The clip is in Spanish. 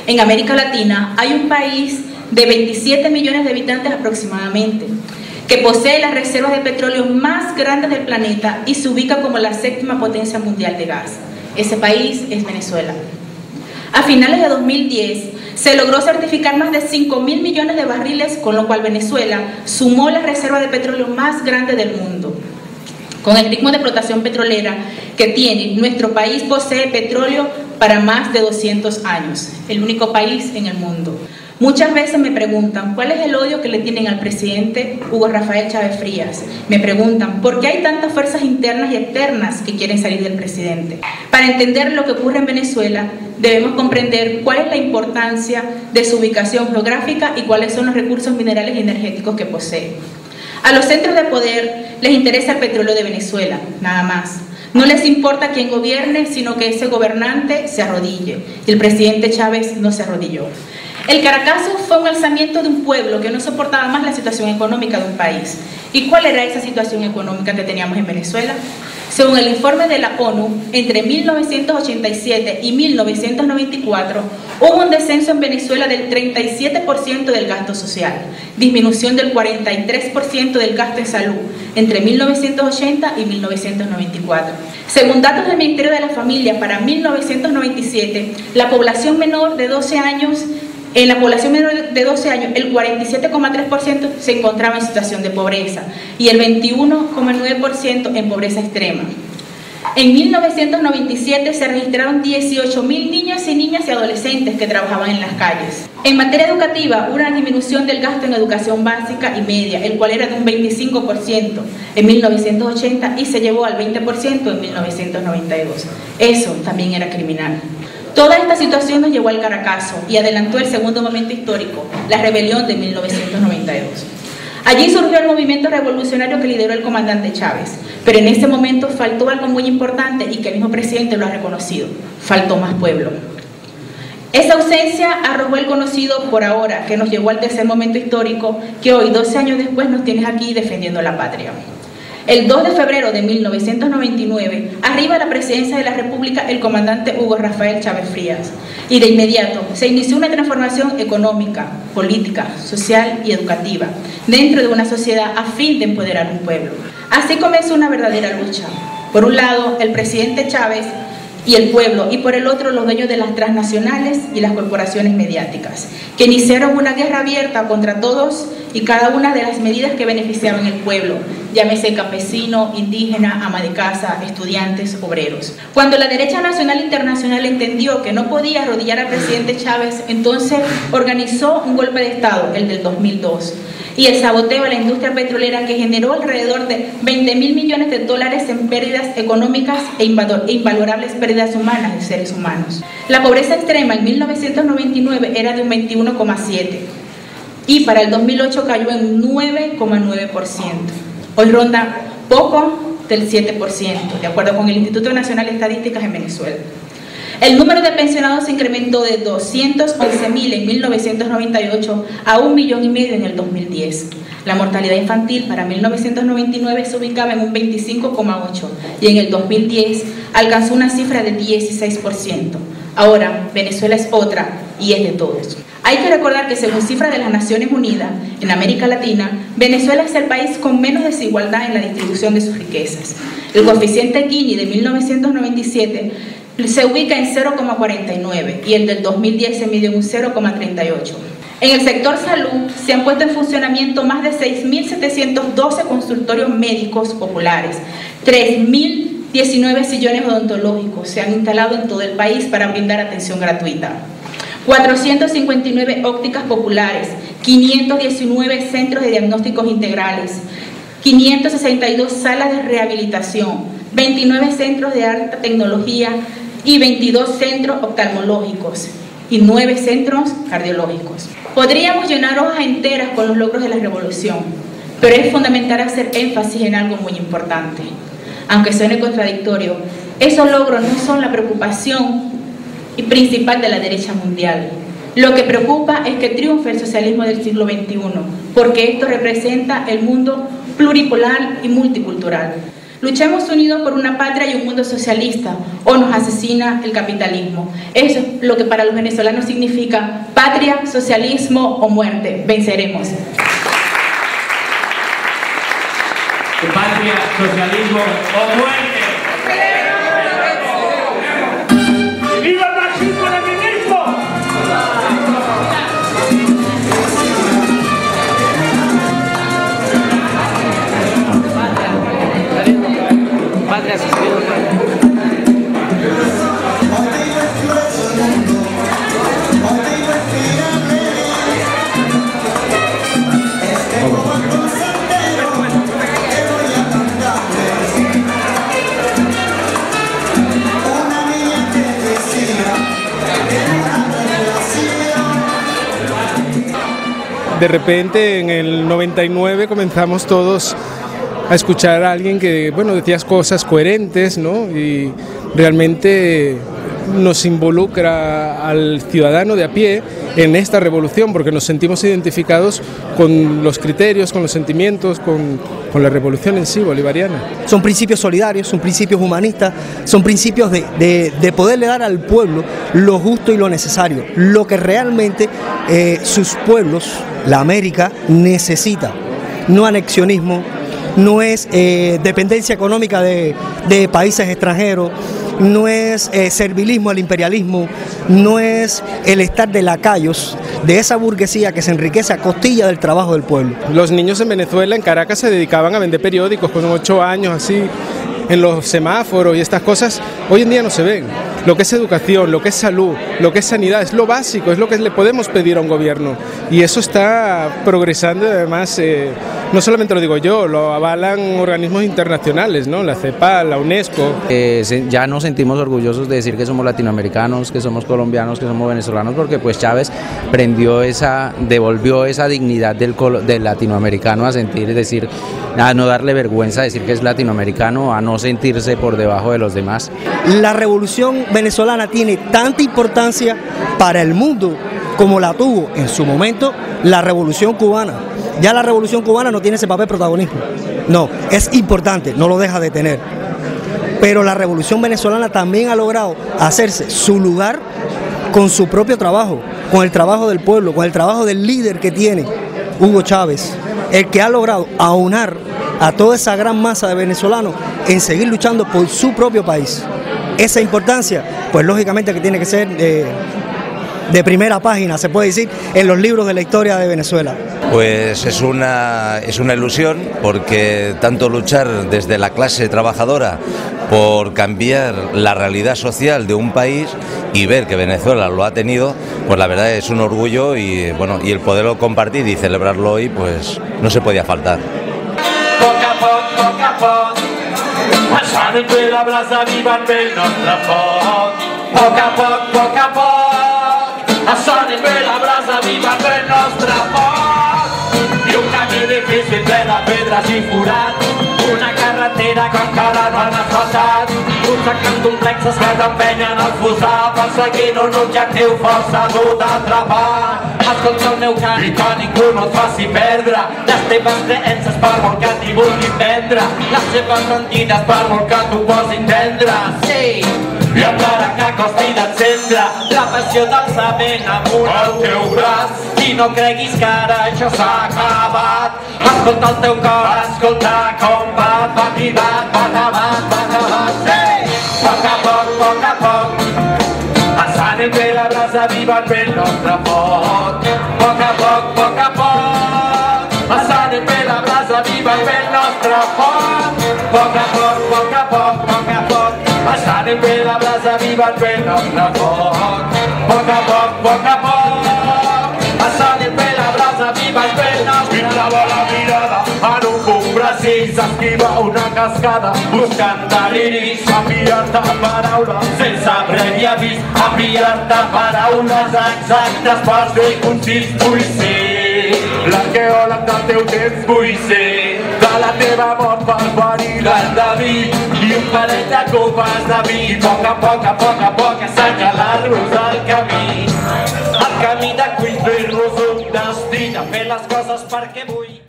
En América Latina hay un país de 27 millones de habitantes aproximadamente, que posee las reservas de petróleo más grandes del planeta y se ubica como la séptima potencia mundial de gas. Ese país es Venezuela. A finales de 2010 se logró certificar más de 5.000 millones de barriles, con lo cual Venezuela sumó la reserva de petróleo más grande del mundo. Con el ritmo de explotación petrolera que tiene, nuestro país posee petróleo para más de 200 años, el único país en el mundo. Muchas veces me preguntan cuál es el odio que le tienen al presidente Hugo Rafael Chávez Frías. Me preguntan por qué hay tantas fuerzas internas y externas que quieren salir del presidente. Para entender lo que ocurre en Venezuela, debemos comprender cuál es la importancia de su ubicación geográfica y cuáles son los recursos minerales y energéticos que posee. A los centros de poder les interesa el petróleo de Venezuela, nada más. No les importa quién gobierne, sino que ese gobernante se arrodille. Y el presidente Chávez no se arrodilló. El Caracazo fue un alzamiento de un pueblo que no soportaba más la situación económica de un país. ¿Y cuál era esa situación económica que teníamos en Venezuela? Según el informe de la ONU, entre 1987 y 1994 hubo un descenso en Venezuela del 37% del gasto social, disminución del 43% del gasto en salud entre 1980 y 1994. Según datos del Ministerio de la Familia, para 1997, la población menor de 12 años el 47,3% se encontraba en situación de pobreza y el 21,9% en pobreza extrema. En 1997 se registraron 18.000 niñas y adolescentes que trabajaban en las calles. En materia educativa, hubo una disminución del gasto en educación básica y media, el cual era de un 25% en 1980 y se llevó al 20% en 1992. Eso también era criminal. Toda esta situación nos llevó al Caracazo y adelantó el segundo momento histórico, la rebelión de 1992. Allí surgió el movimiento revolucionario que lideró el comandante Chávez, pero en ese momento faltó algo muy importante y que el mismo presidente lo ha reconocido: faltó más pueblo. Esa ausencia arrojó el conocido por ahora, que nos llevó al tercer momento histórico que hoy, 12 años después, nos tienes aquí defendiendo la patria. El 2 de febrero de 1999, arriba a la presidencia de la República el comandante Hugo Rafael Chávez Frías, y de inmediato se inició una transformación económica, política, social y educativa dentro de una sociedad a fin de empoderar un pueblo. Así comenzó una verdadera lucha. Por un lado, el presidente Chávez y el pueblo, y por el otro los dueños de las transnacionales y las corporaciones mediáticas, que iniciaron una guerra abierta contra todos y cada una de las medidas que beneficiaban al pueblo, llámese campesino, indígena, ama de casa, estudiantes, obreros. Cuando la derecha nacional e internacional entendió que no podía arrodillar al presidente Chávez, entonces organizó un golpe de Estado, el del 2002, y el saboteo a la industria petrolera que generó alrededor de 20.000 millones de dólares en pérdidas económicas e invalorables pérdidas humanas de seres humanos. La pobreza extrema en 1999 era de un 21,7% y para el 2008 cayó en 9,9%. Hoy ronda poco del 7%, de acuerdo con el Instituto Nacional de Estadísticas en Venezuela. El número de pensionados se incrementó de 211.000 en 1998 a 1,5 millones en el 2010. La mortalidad infantil para 1999 se ubicaba en un 25,8% y en el 2010 alcanzó una cifra de 16%. Ahora, Venezuela es otra y es de todos. Hay que recordar que según cifras de las Naciones Unidas, en América Latina, Venezuela es el país con menos desigualdad en la distribución de sus riquezas. El coeficiente Gini de 1997 se ubica en 0,49 y el del 2010 se mide en un 0,38. En el sector salud se han puesto en funcionamiento más de 6.712 consultorios médicos populares, 3.019 sillones odontológicos se han instalado en todo el país para brindar atención gratuita, 459 ópticas populares, 519 centros de diagnósticos integrales, 562 salas de rehabilitación, 29 centros de alta tecnología y 22 centros oftalmológicos y 9 centros cardiológicos. Podríamos llenar hojas enteras con los logros de la revolución, pero es fundamental hacer énfasis en algo muy importante. Aunque suene contradictorio, esos logros no son la preocupación principal de la derecha mundial. Lo que preocupa es que triunfe el socialismo del siglo XXI, porque esto representa el mundo pluripolar y multicultural. Luchemos unidos por una patria y un mundo socialista, o nos asesina el capitalismo. Eso es lo que para los venezolanos significa patria, socialismo o muerte. Venceremos. Patria, socialismo o muerte. ¡Viva el marxismo-leninismo! Patria, socialismo. De repente en el 99 comenzamos todos a escuchar a alguien que, bueno, decía cosas coherentes, ¿no? Y realmente nos involucra al ciudadano de a pie en esta revolución, porque nos sentimos identificados con los criterios, con los sentimientos, con la revolución en sí, bolivariana. Son principios solidarios, son principios humanistas, son principios de poderle dar al pueblo lo justo y lo necesario, lo que realmente sus pueblos, la América, necesita. No anexionismo, no es dependencia económica de países extranjeros, no es servilismo al imperialismo, no es el estar de lacayos de esa burguesía que se enriquece a costilla del trabajo del pueblo. Los niños en Venezuela, en Caracas, se dedicaban a vender periódicos con 8 años, así, en los semáforos y estas cosas. Hoy en día no se ven. Lo que es educación, lo que es salud, lo que es sanidad, es lo básico, es lo que le podemos pedir a un gobierno. Y eso está progresando, además, no solamente lo digo yo, lo avalan organismos internacionales, ¿no? La CEPAL, la UNESCO. Ya nos sentimos orgullosos de decir que somos latinoamericanos, que somos colombianos, que somos venezolanos, porque pues Chávez devolvió esa dignidad del latinoamericano a sentir, es decir, a no darle vergüenza decir que es latinoamericano, a no sentirse por debajo de los demás. La revolución venezolana tiene tanta importancia para el mundo como la tuvo en su momento la revolución cubana. Ya la revolución cubana no tiene ese papel protagonismo. No, es importante, no lo deja de tener. Pero la revolución venezolana también ha logrado hacerse su lugar con su propio trabajo, con el trabajo del pueblo, con el trabajo del líder que tiene Hugo Chávez, el que ha logrado aunar a toda esa gran masa de venezolanos en seguir luchando por su propio país. Esa importancia, pues lógicamente que tiene que ser de primera página, se puede decir, en los libros de la historia de Venezuela. Pues es una ilusión, porque tanto luchar desde la clase trabajadora por cambiar la realidad social de un país y ver que Venezuela lo ha tenido, pues la verdad es un orgullo y bueno, y el poderlo compartir y celebrarlo hoy, pues no se podía faltar. Poc a poc, passant entre la brasa viva el nostre foc. Poc a poc, passant entre la brasa viva el nostre foc. I un camí difícil ple de pedres i forats, una carretera que encara no han asfaltat, uns sectors complexes que t'empenyen al fossar, perseguint un objectiu força dur d'atrapar. Escolta el meu cant i que ningú no et faci perdre les teves creences per molt que t'hi vulguin vendre, les seves mentides per molt que t'ho posin tendre. Sí, i encara que costi d'encendre la passió del sabent amunt al teu braç, i no creguis que ara això s'ha acabat. Escolta el teu cor, escolta com bat, bat i bat, bat a bat, bat a bat. Sí, poc a poc, passant entre la brasa viva el nostre foc. Poc a poc, passant entre la brasa viva el nostre foc. Poc a poc, passant entre la brasa viva el nostre foc. Poc a poc, passant entre la brasa viva el nostre foc. I clava la mirada en un punt precís, esquiva una cascada buscant deliris, enviar-te paraules sense previ avís, enviar-te paraules exactes per ser concís. Vull ser l'arqueòleg del teu temps, vull ser de la teva mort per venir l'endeví i un parell de copes de vi. Poc a poc assenyalar-nos el camí de construir-nos un destí, de fer les coses perquè vull.